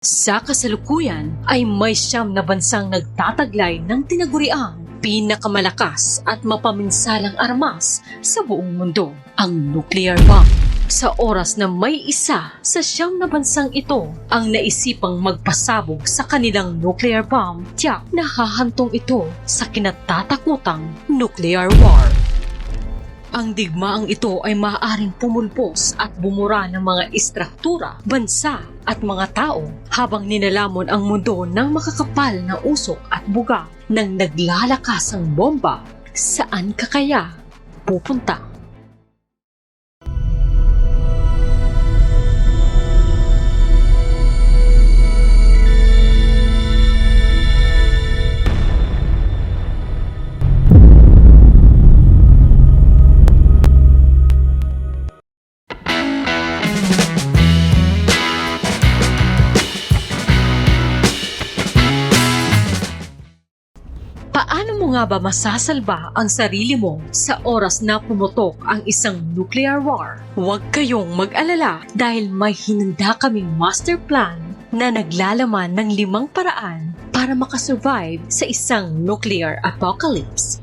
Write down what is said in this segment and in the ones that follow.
Sa kasalukuyan ay may 9 na bansang nagtataglay ng tinaguriang pinakamalakas at mapaminsalang armas sa buong mundo, ang nuclear bomb. Sa oras na may isa sa 9 na bansang ito ang naisipang magpasabog sa kanilang nuclear bomb, tiyak nahahantong ito sa kinatatakutang nuclear war. Ang digmaang ito ay maaaring pumulpos at bumura ng mga istruktura, bansa at mga tao habang nilalamon ang mundo ng makakapal na usok at buga ng naglalakasang bomba. Saan ka kaya pupunta? Paano mo nga ba masasalba ang sarili mo sa oras na pumutok ang isang nuclear war? Huwag kayong mag-alala dahil may hinanda kaming master plan na naglalaman ng 5 paraan para makasurvive sa isang nuclear apocalypse.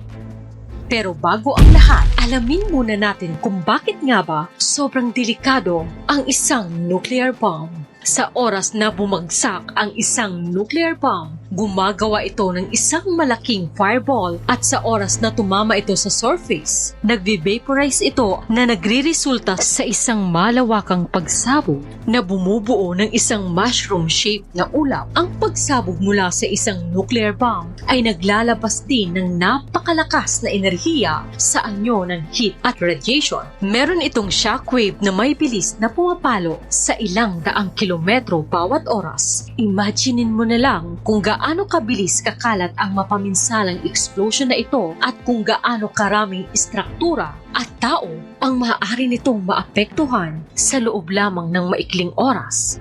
Pero bago ang lahat, alamin muna natin kung bakit nga ba sobrang delikado ang isang nuclear bomb. Sa oras na bumagsak ang isang nuclear bomb, gumagawa ito ng isang malaking fireball at sa oras na tumama ito sa surface, nagve-vaporize ito na nagre-resulta sa isang malawakang pagsabog na bumubuo ng isang mushroom-shaped na ulap. Ang pagsabog mula sa isang nuclear bomb ay naglalabas din ng napakalakas na enerhiya sa anyo ng heat at radiation. Meron itong shockwave na may bilis na pumapalo sa ilang daang kilometro bawat oras. Imaginein mo na lang kung gaano kabilis kakalat ang mapaminsalang explosion na ito at kung gaano karaming istruktura at tao ang maaari nitong maapektuhan sa loob lamang ng maikling oras.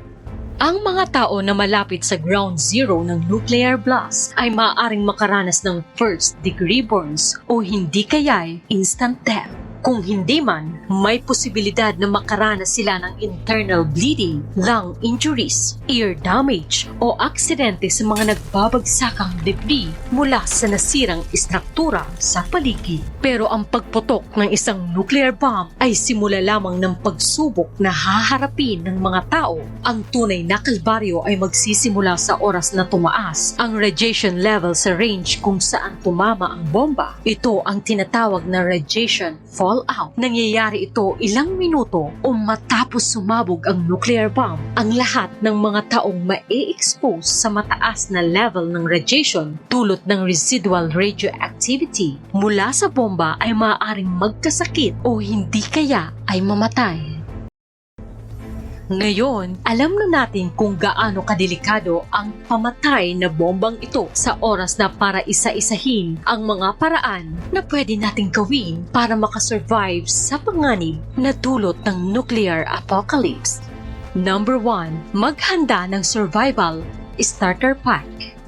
Ang mga tao na malapit sa ground zero ng nuclear blast ay maaaring makaranas ng first-degree burns o hindi kaya'y instant death. Kung hindi man, may posibilidad na makaranas sila ng internal bleeding, lung injuries, ear damage o aksidente sa mga nagbabagsakang debris mula sa nasirang istruktura sa paligid. Pero ang pagputok ng isang nuclear bomb ay simula lamang ng pagsubok na haharapin ng mga tao. Ang tunay na kalbaryo ay magsisimula sa oras na tumaas ang radiation level sa range kung saan tumama ang bomba. Ito ang tinatawag na radiation fallout. Nangyayari ito ilang minuto o matapos sumabog ang nuclear bomb. Ang lahat ng mga taong ma-expose sa mataas na level ng radiation dulot ng residual radioactivity mula sa bomba ay maaaring magkasakit o hindi kaya ay mamatay. Ngayon, alam na natin kung gaano kadelikado ang pamatay na bombang ito sa oras na para isa-isahin ang mga paraan na pwede nating gawin para makasurvive sa panganib na dulot ng nuclear apocalypse. Number 1, maghanda ng survival starter pack.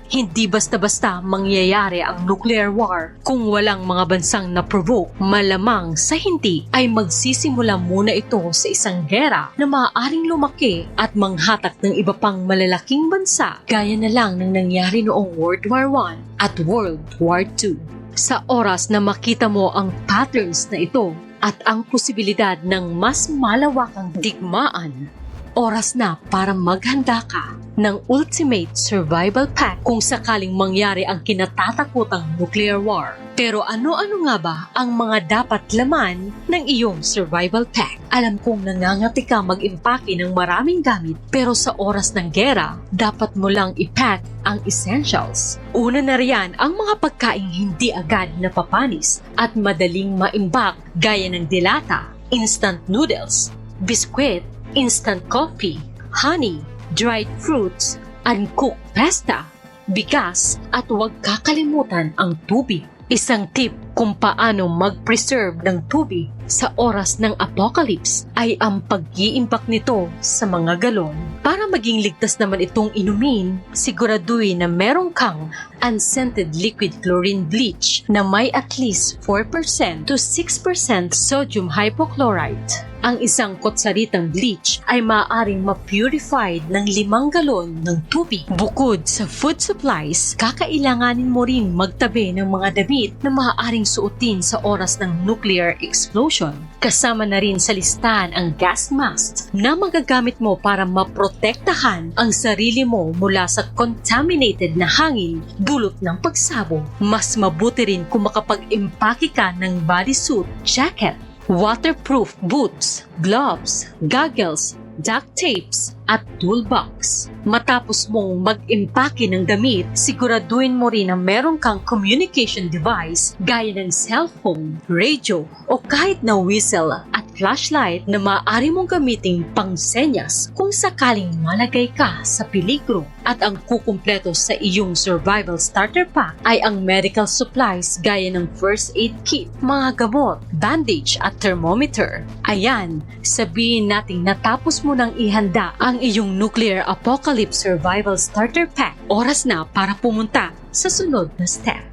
Hindi basta-basta mangyayari ang nuclear war kung walang mga bansang na-provoke. Malamang sa hindi ay magsisimula muna ito sa isang gera na maaaring lumaki at manghatak ng iba pang malalaking bansa gaya na lang ng nangyari noong World War I at World War II. Sa oras na makita mo ang patterns na ito at ang posibilidad ng mas malawakang digmaan, oras na para maghanda ka ng ultimate survival pack kung sakaling mangyari ang kinatatakutang nuclear war. Pero ano-ano nga ba ang mga dapat laman ng iyong survival pack? Alam kong nangangati ka mag-impake ng maraming gamit pero sa oras ng gera, dapat mo lang i-pack ang essentials. Una na riyan ang mga pagkaing hindi agad napapanis at madaling maimbak gaya ng dilata, instant noodles, biskwit, instant coffee, honey, dried fruits, uncooked pasta, bigas at huwag kakalimutan ang tubig. Isang tip kung paano mag-preserve ng tubig sa oras ng apocalypse ay ang pag-iimbak nito sa mga galon. Para maging ligtas naman itong inumin, siguraduhin na meron kang unscented liquid chlorine bleach na may at least 4% to 6% sodium hypochlorite. Ang isang kutsaritang bleach ay maaaring ma-purified ng 5 galon ng tubig. Bukod sa food supplies, kakailanganin mo rin magtabi ng mga damit na maaaring suotin sa oras ng nuclear explosion. Kasama na rin sa listahan ang gas mask na magagamit mo para maprotektahan ang sarili mo mula sa contaminated na hangin dulot ng pagsabog. Mas mabuti rin kung makapag-impake ka ng bodysuit, jacket, waterproof boots, gloves, goggles, duct tapes, at toolbox. Matapos mong mag-impake ng damit, siguraduhin mo rin na meron kang communication device gaya ng cellphone, radio, o kahit na whistle at flashlight na maaari mong gamiting pang-senyas kung sakaling malagay ka sa peligro. At ang kukumpleto sa iyong survival starter pack ay ang medical supplies gaya ng first aid kit, mga gamot, bandage at thermometer. Ayan, sabihin nating natapos mo nang ihanda ang iyong nuclear apocalypse survival starter pack. Oras na para pumunta sa sunod na step.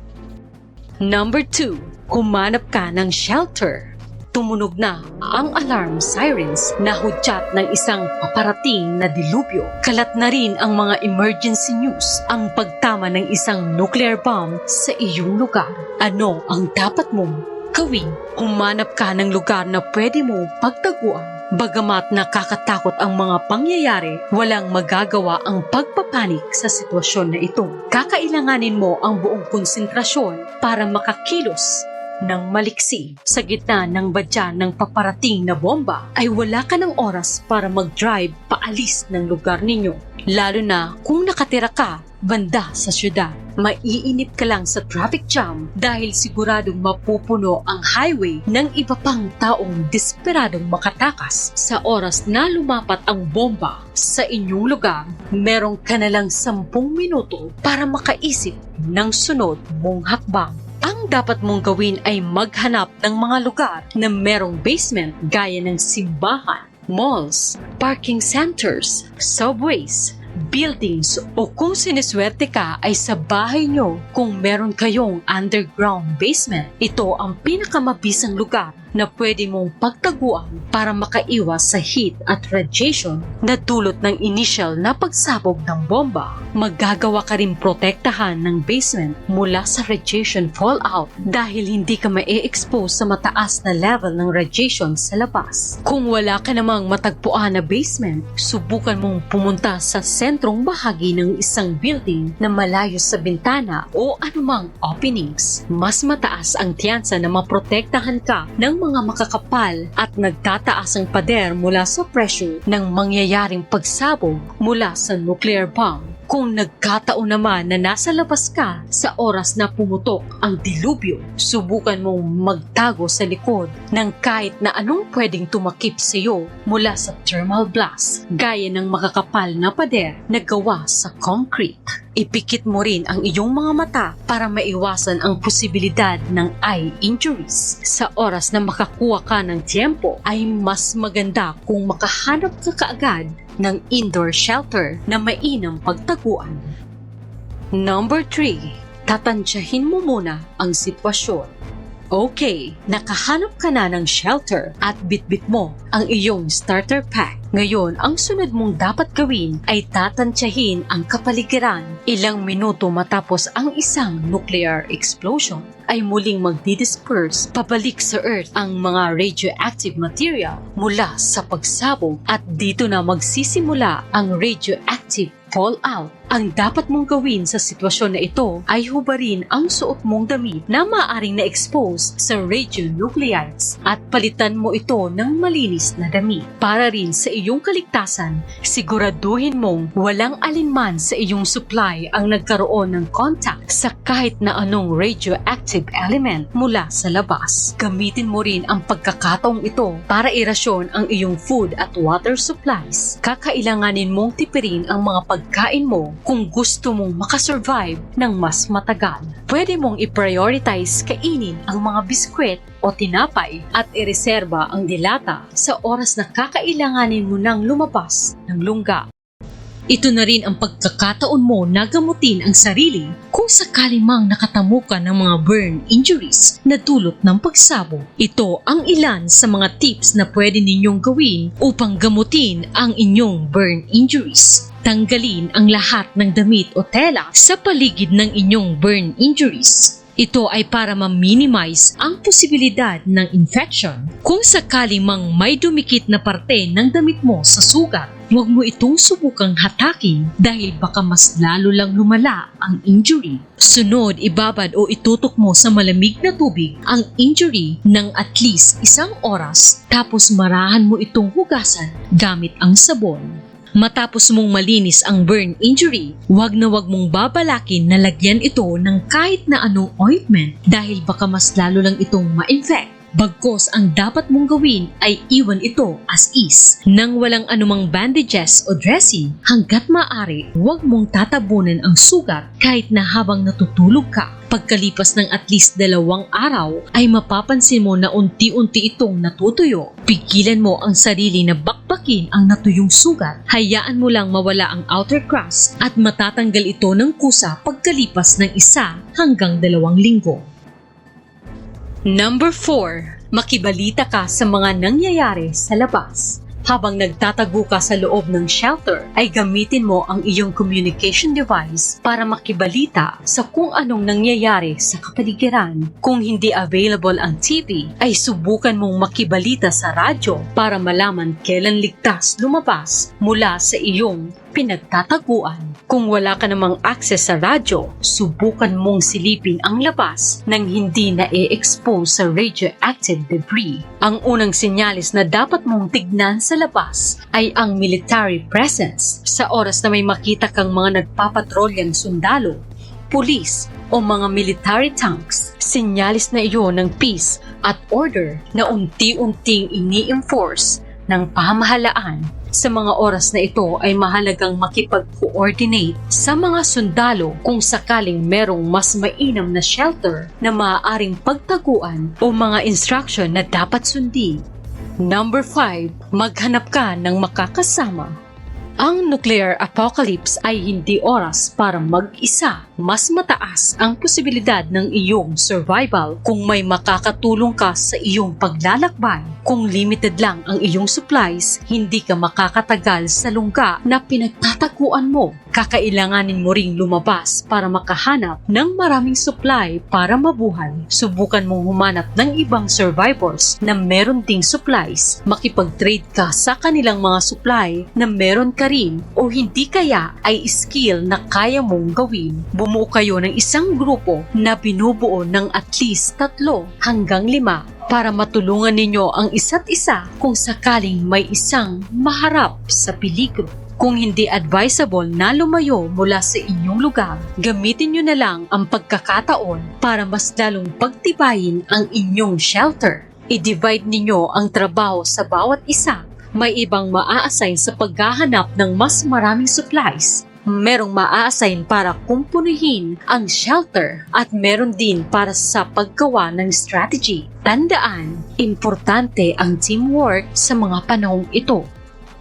Number 2, humanap ka ng shelter. Tumunog na ang alarm sirens na hudyat ng isang paparating na dilubyo. Kalat na rin ang mga emergency news, ang pagtama ng isang nuclear bomb sa iyong lugar. Ano ang dapat mong gawin? Humanap ka ng lugar na pwede mong pagtaguan. Bagamat nakakatakot ang mga pangyayari, walang magagawa ang pagpapanik sa sitwasyon na ito. Kakailanganin mo ang buong konsentrasyon para makakilos ng maliksi. Sa gitna ng badya ng paparating na bomba, ay wala ka ng oras para mag-drive paalis ng lugar ninyo. Lalo na kung nakatira ka banda sa syudad. Maiinip ka lang sa traffic jam dahil siguradong mapupuno ang highway ng iba pang taong desperadong makatakas. Sa oras na lumapat ang bomba sa inyong lugar, meron ka na lang 10 minuto para makaisip ng sunod mong hakbang. Ang dapat mong gawin ay maghanap ng mga lugar na merong basement gaya ng simbahan, malls, parking centers, subways, buildings, o kung siniswerte ka ay sa bahay nyo kung meron kayong underground basement. Ito ang pinakamabisang lugar na pwede mong pagtaguan para makaiwas sa heat at radiation na dulot ng initial na pagsabog ng bomba. Magagawa ka rin protektahan ng basement mula sa radiation fallout dahil hindi ka ma-expose sa mataas na level ng radiation sa labas. Kung wala ka namang matagpuan na basement, subukan mong pumunta sa sentrong bahagi ng isang building na malayo sa bintana o anumang openings. Mas mataas ang tiyansa na maprotektahan ka ng mga makakapal at nagtataasang pader mula sa pressure ng mangyayaring pagsabog mula sa nuclear bomb. Kung nagkataon naman na nasa labas ka sa oras na pumutok ang dilubyo, subukan mong magtago sa likod ng kahit na anong pwedeng tumakip sa iyo mula sa thermal blast, gaya ng makakapal na pader na gawa sa concrete. Ipikit mo rin ang iyong mga mata para maiwasan ang posibilidad ng eye injuries. Sa oras na makakuha ka ng tiyempo, ay mas maganda kung makahanap ka kaagad ng indoor shelter na mainam pagtaguan. Number 3, tatansyahin mo muna ang sitwasyon. Okay, nakahanap ka na ng shelter at bitbit mo ang iyong starter pack. Ngayon, ang sunod mong dapat gawin ay tatansyahin ang kapaligiran. Ilang minuto matapos ang isang nuclear explosion, ay muling magdidisperse pabalik sa Earth ang mga radioactive material mula sa pagsabog at dito na magsisimula ang radioactive fallout. Ang dapat mong gawin sa sitwasyon na ito ay hubarin ang suot mong damit na maaaring na-expose sa radionuclides at palitan mo ito ng malinis na damit. Para rin sa iyong kaligtasan, siguraduhin mong walang alinman sa iyong supply ang nagkaroon ng contact sa kahit na anong radioactive element mula sa labas. Gamitin mo rin ang pagkakataong ito para irasyon ang iyong food at water supplies. Kakailanganin mong tipirin ang mga pagkain mo kung gusto mong makasurvive ng mas matagal. Pwede mong i-prioritize kainin ang mga biskwit o tinapay at ireserba ang dilata sa oras na kakailanganin mo nang lumabas ng lungga. Ito na rin ang pagkakataon mo na gamutin ang sarili kung sakali mang nakatamo ka ng mga burn injuries na dulot ng pagsabog. Ito ang ilan sa mga tips na pwede ninyong gawin upang gamutin ang inyong burn injuries. Tanggalin ang lahat ng damit o tela sa paligid ng inyong burn injuries. Ito ay para ma-minimize ang posibilidad ng infection. Kung sakali mang may dumikit na parte ng damit mo sa sugat, huwag mo itong subukang hatakin dahil baka mas lalo lang lumala ang injury. Sunod, ibabad o itutok mo sa malamig na tubig ang injury ng at least 1 oras, tapos marahan mo itong hugasan gamit ang sabon. Matapos mong malinis ang burn injury, huwag na huwag mong babalakin na lagyan ito ng kahit na anong ointment dahil baka mas lalo lang itong ma-infect. Bagkos ang dapat mong gawin ay iwan ito as is, nang walang anumang bandages o dressing. Hanggat maaari, huwag mong tatabunan ang sugat kahit na habang natutulog ka. Pagkalipas ng at least 2 araw, ay mapapansin mo na unti-unti itong natutuyo. Pigilan mo ang sarili na bakbakin ang natuyong sugat. Hayaan mo lang mawala ang outer crust at matatanggal ito ng kusa pagkalipas ng 1 hanggang 2 linggo. Number 4. Makibalita ka sa mga nangyayari sa labas. Habang nagtatago ka sa loob ng shelter, ay gamitin mo ang iyong communication device para makibalita sa kung anong nangyayari sa kapaligiran. Kung hindi available ang TV, ay subukan mong makibalita sa radyo para malaman kailan ligtas lumabas mula sa iyong pinagtataguan. Kung wala ka namang access sa radyo, subukan mong silipin ang labas nang hindi na-expose sa radioactive debris. Ang unang sinyalis na dapat mong tignan sa labas ay ang military presence. Sa oras na may makita kang mga nagpapatrolyang sundalo, pulis o mga military tanks, sinyalis na iyon ng peace at order na unti-unting ini-enforce ng pamahalaan. Sa mga oras na ito ay mahalagang makipag-coordinate sa mga sundalo kung sakaling merong mas mainam na shelter na maaaring pagtaguan o mga instruction na dapat sundin. Number 5. Maghanap ka ng makakasama. Ang nuclear apocalypse ay hindi oras para mag-isa. Mas mataas ang posibilidad ng iyong survival kung may makakatulong ka sa iyong paglalakbay. Kung limited lang ang iyong supplies, hindi ka makakatagal sa lungga na pinagtataguan mo. Kakailanganin mo ring lumabas para makahanap ng maraming supply para mabuhay. Subukan mong humanap ng ibang survivors na meron ding supplies. Makipag-trade ka sa kanilang mga supply na meron ka rin o hindi kaya ay skill na kaya mong gawin. Bumuo kayo ng isang grupo na binubuo ng at least 3 hanggang 5 para matulungan ninyo ang isa't isa kung sakaling may isang maharap sa peligro. Kung hindi advisable na lumayo mula sa inyong lugar, gamitin nyo na lang ang pagkakataon para mas lalong pagtibayin ang inyong shelter. I-divide ninyo ang trabaho sa bawat isa. May ibang maa-assign sa paghahanap ng mas maraming supplies. Merong maa-assign para kumpunihin ang shelter at meron din para sa paggawa ng strategy. Tandaan, importante ang teamwork sa mga panahong ito.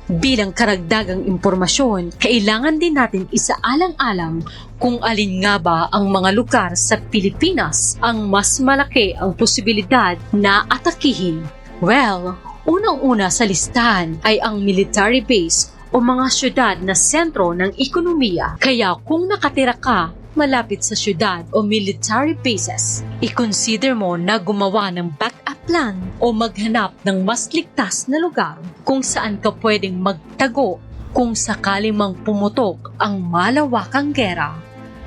Bilang karagdagang impormasyon, kailangan din natin isaalang-alang kung alin nga ba ang mga lugar sa Pilipinas ang mas malaki ang posibilidad na atakihin. Well, unang-una sa listahan ay ang military base o mga syudad na sentro ng ekonomiya. Kaya kung nakatira ka malapit sa syudad o military bases, i-consider mo na gumawa ng backup plan o maghanap ng mas ligtas na lugar kung saan ka pwedeng magtago kung sakaling mang pumutok ang malawakang gera.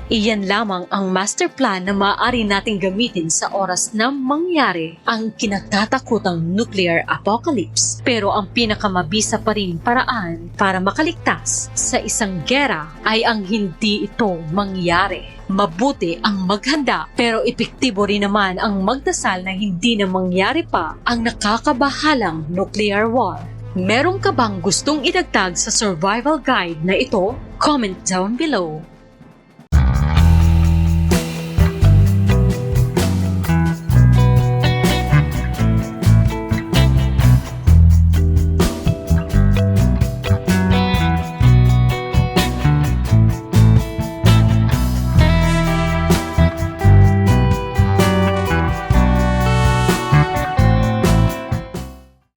Iyan lamang ang master plan na maaari nating gamitin sa oras na mangyari ang kinatatakutang nuclear apocalypse. Pero ang pinakamabisa pa rin paraan para makaligtas sa isang gera ay ang hindi ito mangyari. Mabuti ang maghanda pero epektibo rin naman ang magdasal na hindi na mangyari pa ang nakakabahalang nuclear war. Meron ka bang gustong idagdag sa survival guide na ito? Comment down below.